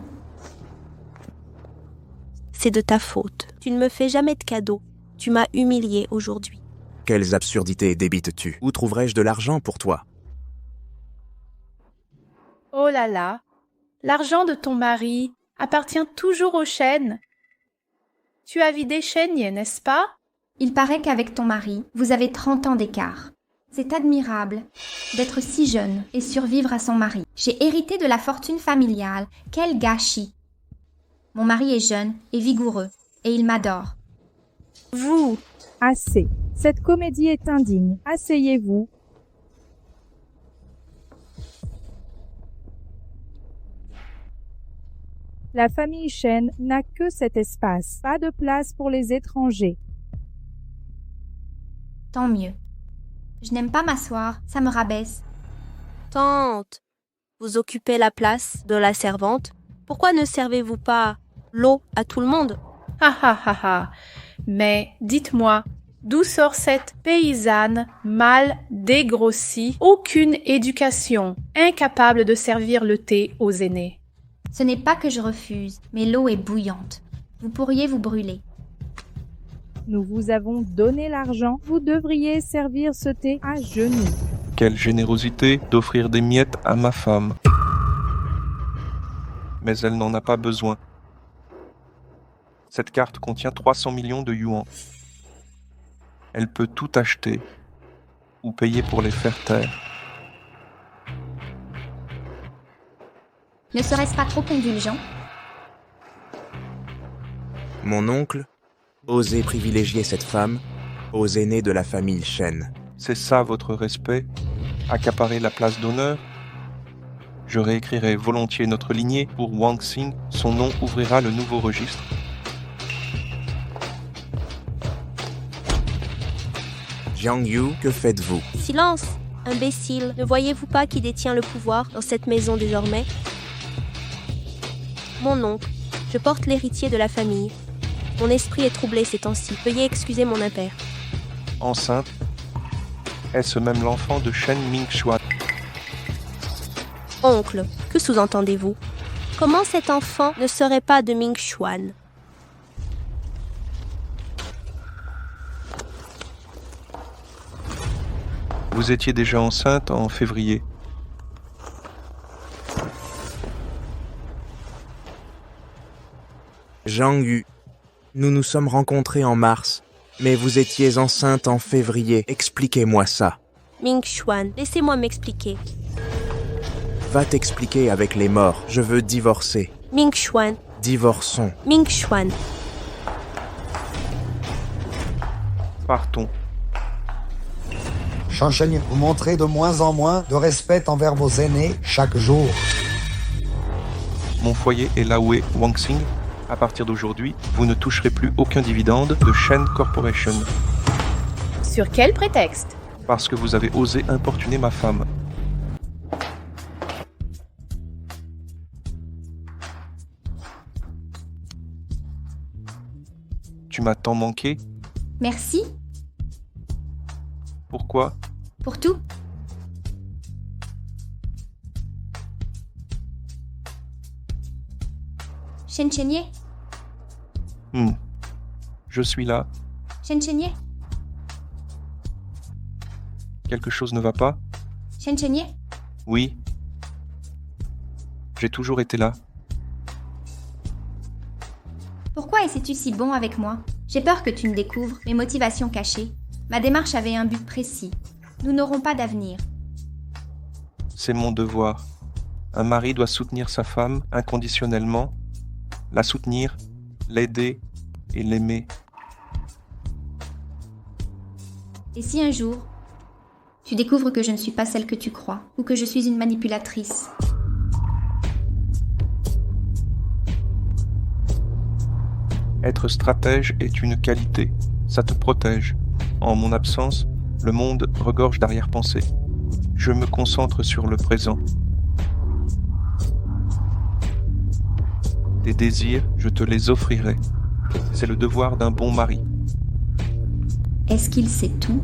C'est de ta faute. Tu ne me fais jamais de cadeaux. Tu m'as humiliée aujourd'hui. Quelles absurdités débites-tu? Où trouverais-je de l'argent pour toi? Oh là là, l'argent de ton mari appartient toujours aux chênes. Tu as vidé Chênier, n'est-ce pas? Il paraît qu'avec ton mari, vous avez 30 ans d'écart. C'est admirable d'être si jeune et survivre à son mari. J'ai hérité de la fortune familiale. Quel gâchis! Mon mari est jeune et vigoureux, et il m'adore. Vous. Assez. Cette comédie est indigne. Asseyez-vous. La famille Chen n'a que cet espace. Pas de place pour les étrangers. Tant mieux. Je n'aime pas m'asseoir, ça me rabaisse. Tante, vous occupez la place de la servante. Pourquoi ne servez-vous pas l'eau à tout le monde? Ah ah ah ah. Mais dites-moi, d'où sort cette paysanne mal dégrossie, aucune éducation, incapable de servir le thé aux aînés? Ce n'est pas que je refuse, mais l'eau est bouillante. Vous pourriez vous brûler. Nous vous avons donné l'argent. Vous devriez servir ce thé à genoux. Quelle générosité d'offrir des miettes à ma femme. Mais elle n'en a pas besoin. Cette carte contient 300 millions de yuans. Elle peut tout acheter ou payer pour les faire taire. Ne serait-ce pas trop indulgent? Mon oncle osait privilégier cette femme aux aînés de la famille Chen. C'est ça votre respect? Accaparer la place d'honneur? Je réécrirai volontiers notre lignée pour Wang Xing. Son nom ouvrira le nouveau registre. Jiang Yu, que faites-vous? Silence, imbécile. Ne voyez-vous pas qui détient le pouvoir dans cette maison désormais? Mon oncle, je porte l'héritier de la famille. Mon esprit est troublé ces temps-ci. Veuillez excuser mon impair. Enceinte, est-ce même l'enfant de Shen Mingxuan? Oncle, que sous-entendez-vous? Comment cet enfant ne serait pas de Mingxuan? Vous étiez déjà enceinte en février. Jiang Yu, nous nous sommes rencontrés en mars, mais vous étiez enceinte en février. Expliquez-moi ça. Mingxuan, laissez-moi m'expliquer. Va t'expliquer avec les morts. Je veux divorcer. Mingxuan. Divorçons. Mingxuan. Partons. Shansheng, vous montrez de moins en moins de respect envers vos aînés chaque jour. Mon foyer est Laoué Wang Xing. À partir d'aujourd'hui, vous ne toucherez plus aucun dividende de Shen Corporation. Sur quel prétexte? Parce que vous avez osé importuner ma femme. Tu m'as tant manqué. Merci. Pourquoi? Pour tout. Shen Chenier. Je suis là. Shen Chenier. Quelque chose ne va pas? Shen Chenier. Oui. J'ai toujours été là. Pourquoi es-tu si bon avec moi? J'ai peur que tu ne découvres mes motivations cachées. Ma démarche avait un but précis. Nous n'aurons pas d'avenir. C'est mon devoir. Un mari doit soutenir sa femme inconditionnellement, la soutenir, l'aider et l'aimer. Et si un jour, tu découvres que je ne suis pas celle que tu crois, ou que je suis une manipulatrice? Être stratège est une qualité. Ça te protège. En mon absence, le monde regorge d'arrière-pensées. Je me concentre sur le présent. Tes désirs, je te les offrirai. C'est le devoir d'un bon mari. Est-ce qu'il sait tout?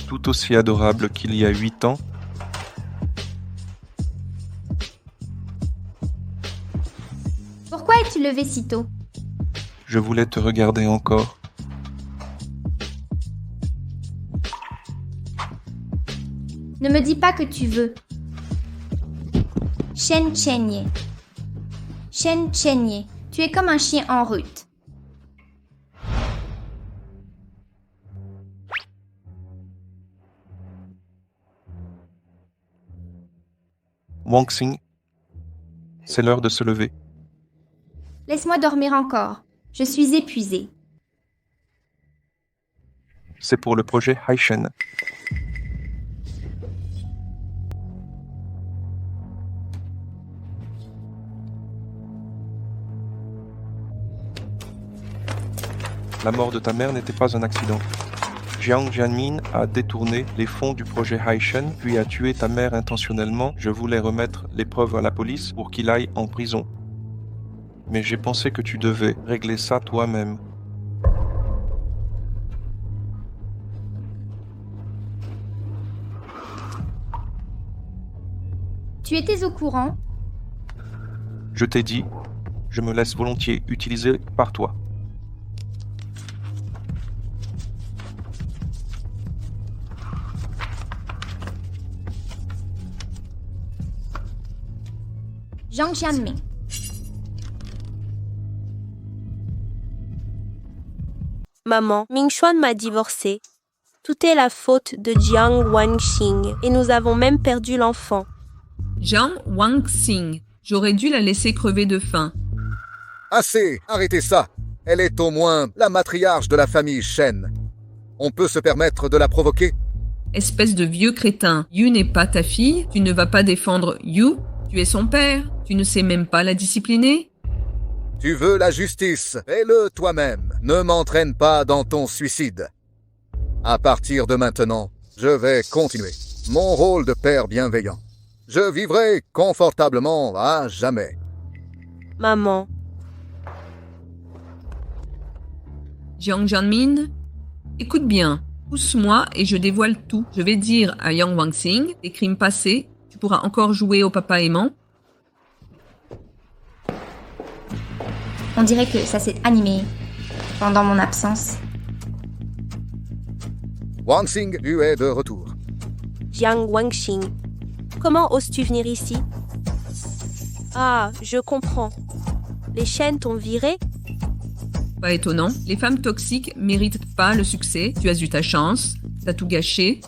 Tout aussi adorable qu'il y a 8 ans, Pourquoi es-tu levé si tôt? je voulais te regarder encore. Ne me dis pas que tu veux. Shen Chenye. Shen Chenye, tu es comme un chien en route. Wang Xing, c'est l'heure de se lever. Laisse-moi dormir encore. Je suis épuisée. C'est pour le projet Haishen. La mort de ta mère n'était pas un accident. Jiang Jianmin a détourné les fonds du projet Haishen, puis a tué ta mère intentionnellement. Je voulais remettre les preuves à la police pour qu'il aille en prison. Mais j'ai pensé que tu devais régler ça toi-même. Tu étais au courant? Je t'ai dit, je me laisse volontiers utiliser par toi. Jiang Jianmin. Maman, Mingxuan m'a divorcée. Tout est la faute de Jiang Wangxing et nous avons même perdu l'enfant. Jiang Wangxing, j'aurais dû la laisser crever de faim. Assez, arrêtez ça. Elle est au moins la matriarche de la famille Shen. On peut se permettre de la provoquer? Espèce de vieux crétin, Yu n'est pas ta fille, tu ne vas pas défendre Yu, tu es son père, tu ne sais même pas la discipliner. Tu veux la justice, fais-le toi-même. Ne m'entraîne pas dans ton suicide. À partir de maintenant, je vais continuer mon rôle de père bienveillant. Je vivrai confortablement à jamais. Maman. Jiang Jianmin, écoute bien, pousse-moi et je dévoile tout. Je vais dire à Yang Wangxing des crimes passés, tu pourras encore jouer au papa aimant. On dirait que ça s'est animé pendant mon absence. Wang Xing, tu es de retour. Jiang Wangxing, comment oses-tu venir ici? Ah, je comprends. Les Shen t'ont viré? Pas étonnant, les femmes toxiques méritent pas le succès. Tu as eu ta chance, t'as tout gâché.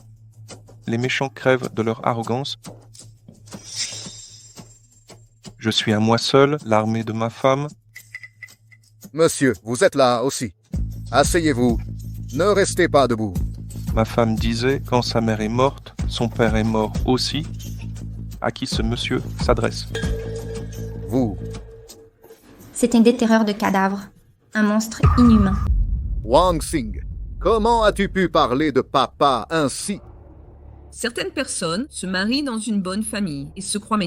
Les méchants crèvent de leur arrogance. Je suis à moi seul, l'armée de ma femme. Monsieur, vous êtes là aussi. Asseyez-vous. Ne restez pas debout. Ma femme disait, quand sa mère est morte, son père est mort aussi. À qui ce monsieur s'adresse? Vous. C'était des terreurs de cadavres. Un monstre inhumain. Wang Xing, comment as-tu pu parler de papa ainsi? Certaines personnes se marient dans une bonne famille et se croient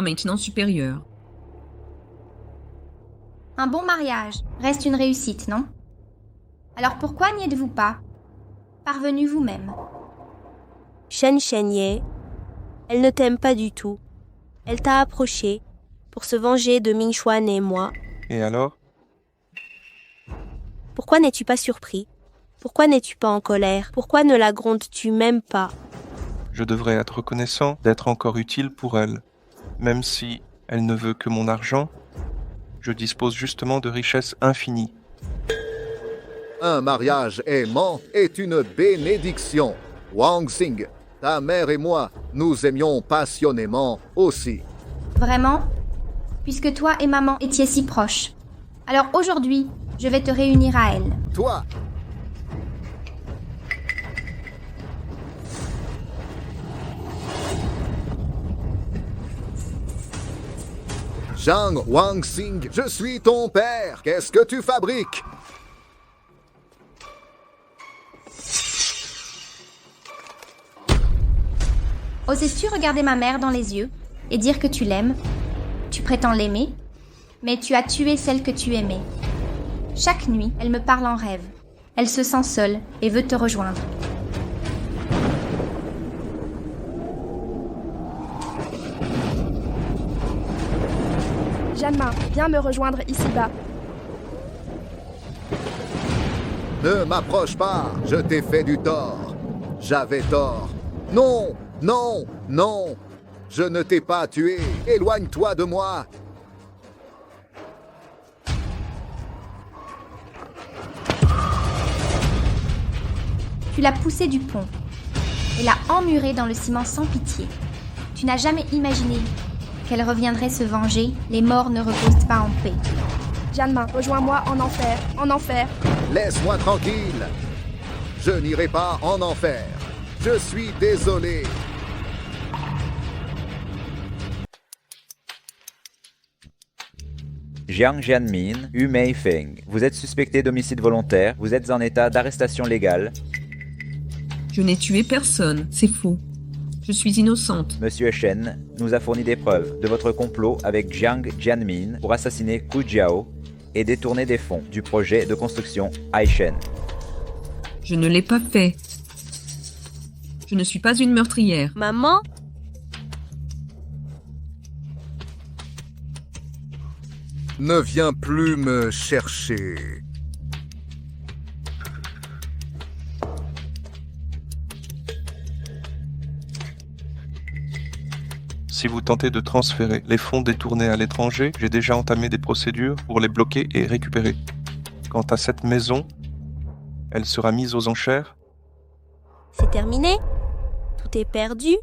maintenant supérieures. Un bon mariage reste une réussite, non? Alors pourquoi n'y êtes-vous pas? Parvenu vous-même. Shen Chenye, Elle ne t'aime pas du tout. Elle t'a approché pour se venger de Ming-Xuan et moi. Et alors? Pourquoi n'es-tu pas surpris? Pourquoi n'es-tu pas en colère? Pourquoi ne la grondes-tu même pas? Je devrais être reconnaissant d'être encore utile pour elle. Même si elle ne veut que mon argent, je dispose justement de richesses infinies. Un mariage aimant est une bénédiction. Wang Xing, ta mère et moi, nous aimions passionnément aussi. Vraiment? Puisque toi et maman étiez si proches. Alors aujourd'hui, je vais te réunir à elle. Toi, Zhang Wang Xing, je suis ton père. Qu'est-ce que tu fabriques? Oses-tu regarder ma mère dans les yeux et dire que tu l'aimes? Tu prétends l'aimer, mais tu as tué celle que tu aimais. Chaque nuit, elle me parle en rêve. Elle se sent seule et veut te rejoindre. Janma, viens me rejoindre ici-bas. Ne m'approche pas, je t'ai fait du tort. J'avais tort. Non, non, non. Je ne t'ai pas tué. Éloigne-toi de moi. Tu l'as poussée du pont et l'as emmurée dans le ciment sans pitié. Tu n'as jamais imaginé qu'elle reviendrait se venger. Les morts ne reposent pas en paix. Janma, rejoins-moi en enfer, en enfer. Laisse-moi tranquille. Je n'irai pas en enfer. Je suis désolé. Jiang Jianmin, Yu Meifeng, vous êtes suspecté d'homicide volontaire, vous êtes en état d'arrestation légale. Je n'ai tué personne, c'est faux. Je suis innocente. Monsieur Shen nous a fourni des preuves de votre complot avec Jiang Jianmin pour assassiner Ku Jiao et détourner des fonds du projet de construction Haishen. Je ne l'ai pas fait. Je ne suis pas une meurtrière. Maman? Ne viens plus me chercher. Si vous tentez de transférer les fonds détournés à l'étranger, j'ai déjà entamé des procédures pour les bloquer et récupérer. Quant à cette maison, elle sera mise aux enchères. C'est terminé? Tout est perdu?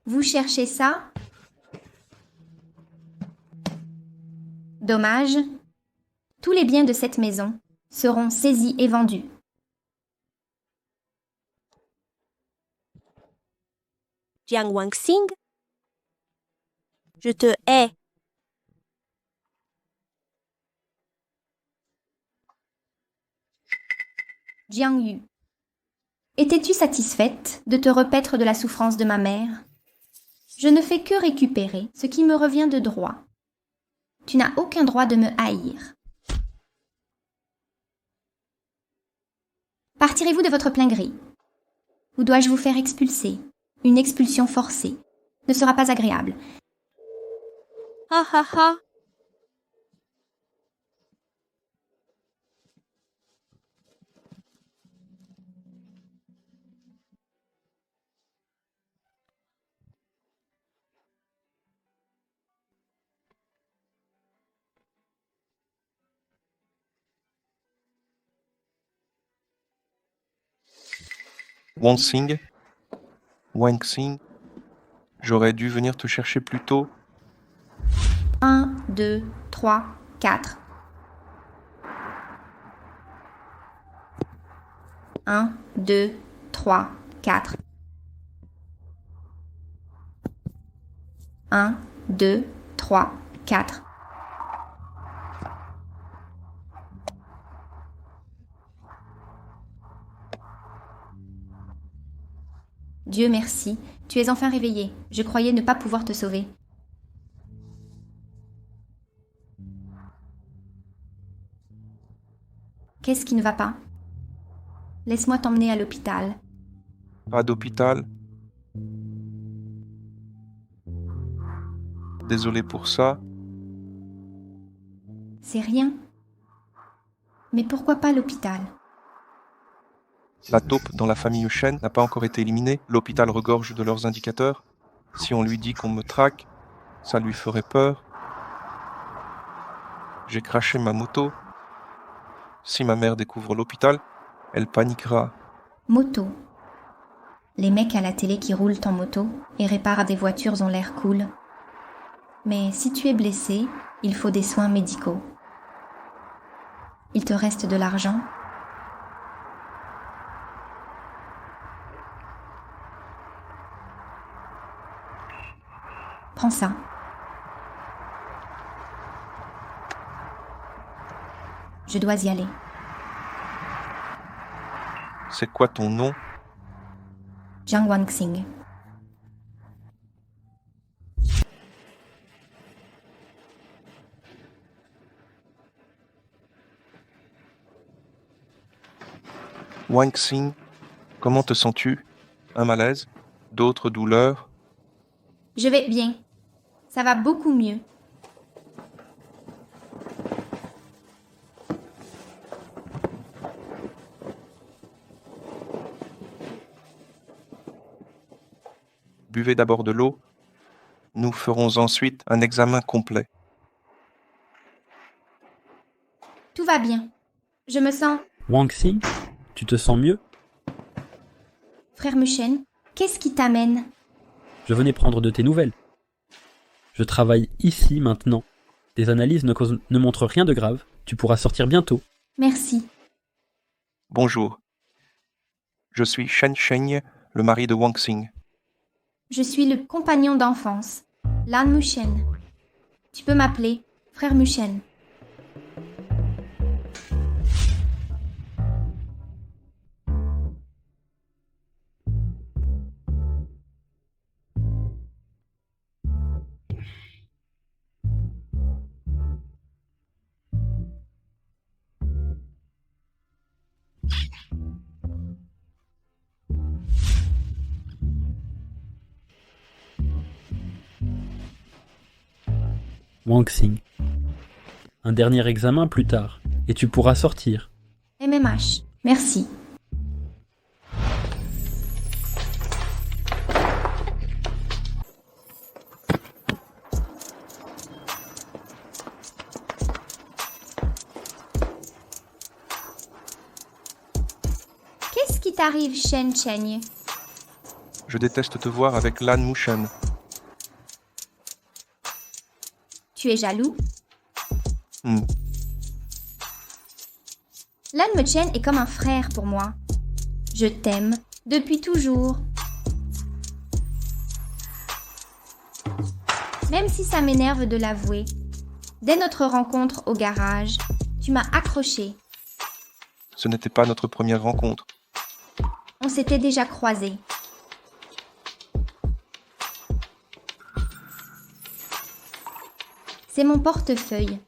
Vous cherchez ça? Dommage. Tous les biens de cette maison seront saisis et vendus. Jiang Wangxing? Je te hais. Jiang Yu. Étais-tu satisfaite de te repaître de la souffrance de ma mère? Je ne fais que récupérer ce qui me revient de droit. Tu n'as aucun droit de me haïr. Partirez-vous de votre plein gré? Ou dois-je vous faire expulser? Une expulsion forcée ne sera pas agréable. Ha ha ha. Wang Xing, j'aurais dû venir te chercher plus tôt. 1, 2, 3, 4. 1, 2, 3, 4. 1, 2, 3, 4. Dieu merci, tu es enfin réveillé. Je croyais ne pas pouvoir te sauver. Qu'est-ce qui ne va pas? Laisse-moi t'emmener à l'hôpital. Pas d'hôpital. Désolé pour ça. C'est rien. Mais pourquoi pas l'hôpital? La taupe dans la famille Shen n'a pas encore été éliminée. L'hôpital regorge de leurs indicateurs. Si on lui dit qu'on me traque, ça lui ferait peur. J'ai crashé ma moto. Si ma mère découvre l'hôpital, elle paniquera. Moto. Les mecs à la télé qui roulent en moto et réparent des voitures ont l'air cool. Mais si tu es blessé, il faut des soins médicaux. Il te reste de l'argent? Prends ça. Je dois y aller. C'est quoi ton nom? Jiang Wangxing. Wangxing, comment te sens-tu? Un malaise? D'autres douleurs? Je vais bien. Ça va beaucoup mieux. Buvez d'abord de l'eau. Nous ferons ensuite un examen complet. Tout va bien. Je me sens... Wangxing, tu te sens mieux? Frère Mushen, qu'est-ce qui t'amène? Je venais prendre de tes nouvelles. Je travaille ici maintenant. Tes analyses ne montrent rien de grave. Tu pourras sortir bientôt. Merci. Bonjour. Je suis Shen Sheng, le mari de Wangxing. Je suis le compagnon d'enfance, Lan Mushen. Tu peux m'appeler Frère Mushen. Wangxing. Un dernier examen plus tard, et tu pourras sortir. MMH, merci. Qu'est-ce qui t'arrive, Shen Sheng? Je déteste te voir avec Lan Mushen. Tu es jaloux? Hmm. Lan Mushen est comme un frère pour moi. Je t'aime depuis toujours. Même si ça m'énerve de l'avouer, dès notre rencontre au garage, tu m'as accroché. Ce n'était pas notre première rencontre. On s'était déjà croisés. C'est mon portefeuille.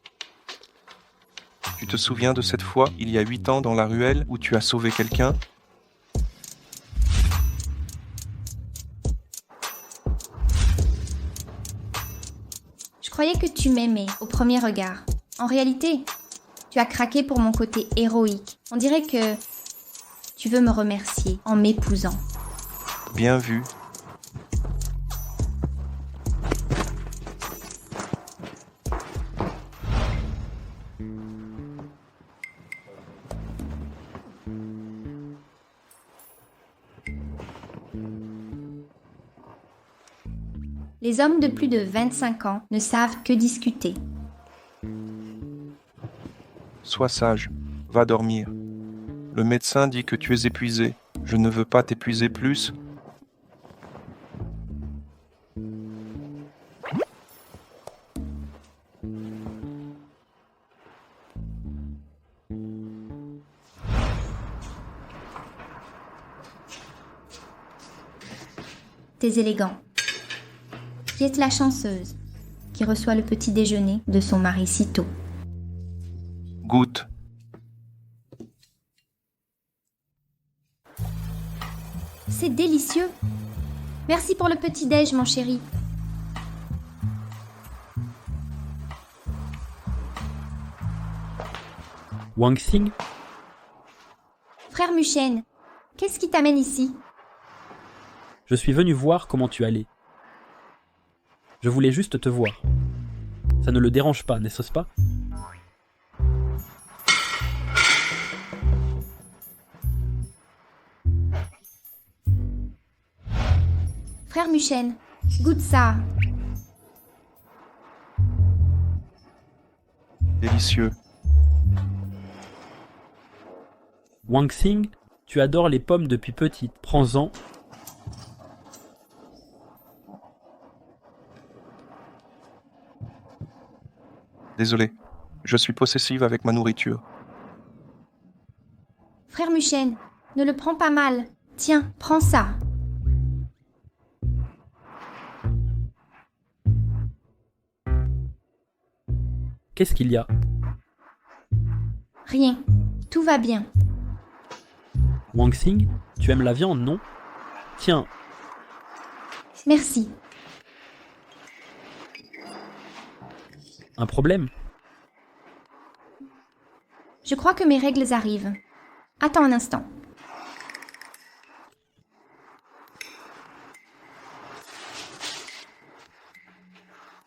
Tu te souviens de cette fois, il y a 8 ans, dans la ruelle, où tu as sauvé quelqu'un? Je croyais que tu m'aimais au premier regard. En réalité, tu as craqué pour mon côté héroïque. On dirait que tu veux me remercier en m'épousant. Bien vu. Les hommes de plus de 25 ans ne savent que discuter. Sois sage, va dormir. Le médecin dit que tu es épuisé. Je ne veux pas t'épuiser plus. T'es élégant. Qui est la chanceuse qui reçoit le petit déjeuner de son mari si tôt. Goûte. C'est délicieux. Merci pour le petit-déj, mon chéri. Wang Xing, Frère Muchen, qu'est-ce qui t'amène ici? je suis venu voir comment tu allais. Je voulais juste te voir. Ça ne le dérange pas, n'est-ce pas? Frère Muchen, goûte ça. Délicieux. Wang Xing, tu adores les pommes depuis petite. Prends-en. Désolé, je suis possessive avec ma nourriture. Frère Muchen, ne le prends pas mal. Tiens, prends ça. Qu'est-ce qu'il y a? Rien, tout va bien. Wang Xing, tu aimes la viande, non? Tiens, Merci. un problème? Je crois que mes règles arrivent. Attends un instant.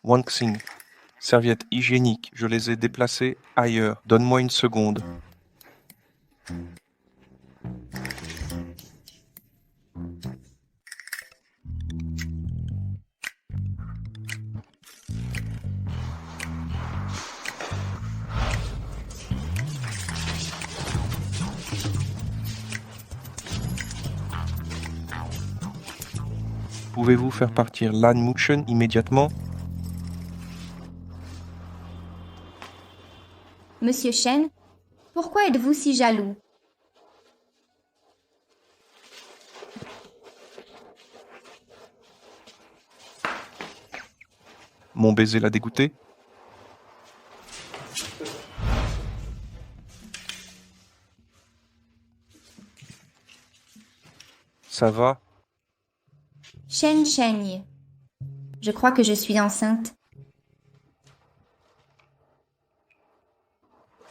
Wang Xing. Serviettes hygiéniques, je les ai déplacées ailleurs. Donne-moi une seconde. Pouvez-vous faire partir Lan Muchen immédiatement? Monsieur Shen, pourquoi êtes-vous si jaloux? Mon baiser l'a dégoûté? Ça va? Shen Shenye. Je crois que je suis enceinte.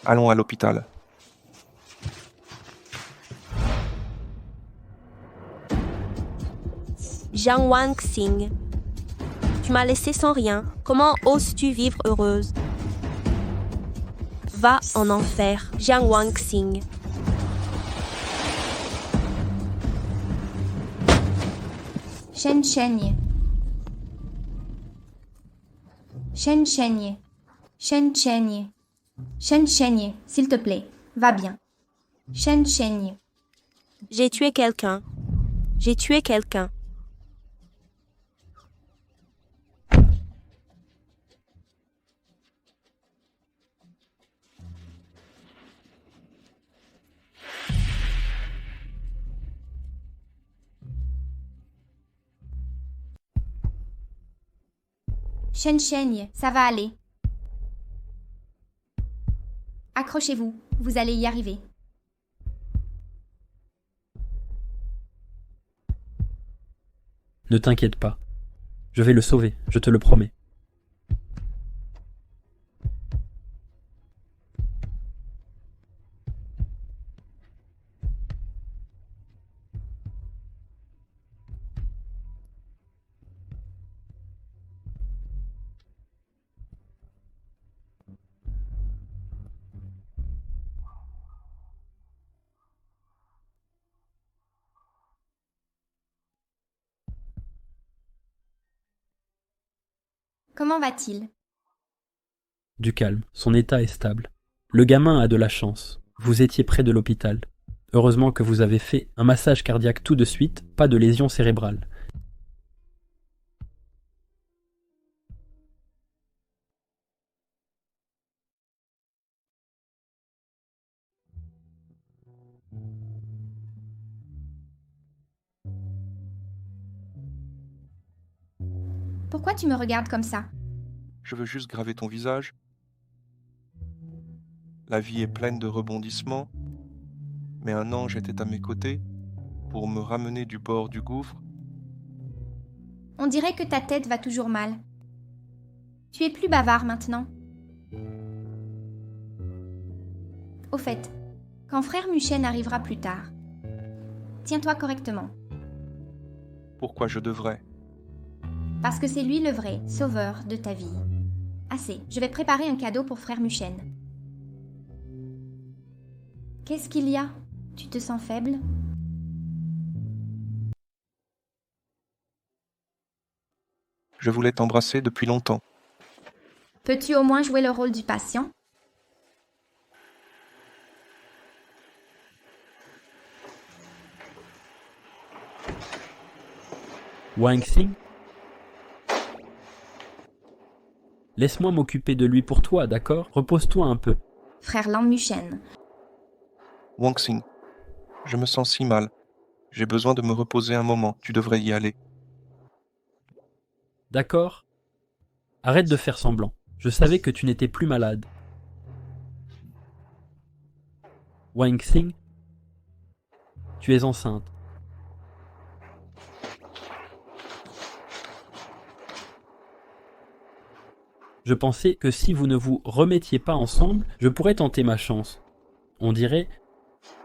Allons à l'hôpital. Jiang Wang Xing, tu m'as laissé sans rien. Comment oses-tu vivre heureuse? Va en enfer, Jiang Wang Xing. Shen Shenye. Shen Shenye. Shen Shenye. Shen Shenye, s'il te plaît, va bien. Shen Shenye. J'ai tué quelqu'un. J'ai tué quelqu'un. Shen Shenye, ça va aller. Accrochez-vous, vous allez y arriver. ne t'inquiète pas. Je vais le sauver, je te le promets. Comment va-t-il? Du calme, son état est stable. Le gamin a de la chance. Vous étiez près de l'hôpital. Heureusement que vous avez fait un massage cardiaque tout de suite, pas de lésion cérébrale. Pourquoi tu me regardes comme ça? Je veux juste graver ton visage. La vie est pleine de rebondissements, mais un ange était à mes côtés. pour me ramener du bord du gouffre. On dirait que ta tête va toujours mal. Tu es plus bavard maintenant. Au fait, quand frère Muchen arrivera plus tard, tiens-toi correctement. Pourquoi je devrais? Parce que c'est lui le vrai sauveur de ta vie. Assez, je vais préparer un cadeau pour frère Muchen. Qu'est-ce qu'il y a? Tu te sens faible? Je voulais t'embrasser depuis longtemps. Peux-tu au moins jouer le rôle du patient? Wang Xing? Laisse-moi m'occuper de lui pour toi, d'accord? Repose-toi un peu. Frère Lan Muchen. Wang Xing, je me sens si mal. J'ai besoin de me reposer un moment. Tu devrais y aller. D'accord? Arrête de faire semblant. Je savais que tu n'étais plus malade. Wang Xing, tu es enceinte. Je pensais que si vous ne vous remettiez pas ensemble, je pourrais tenter ma chance. On dirait,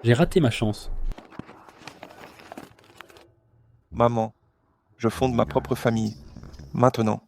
j'ai raté ma chance. Maman, je fonde ma propre famille. Maintenant.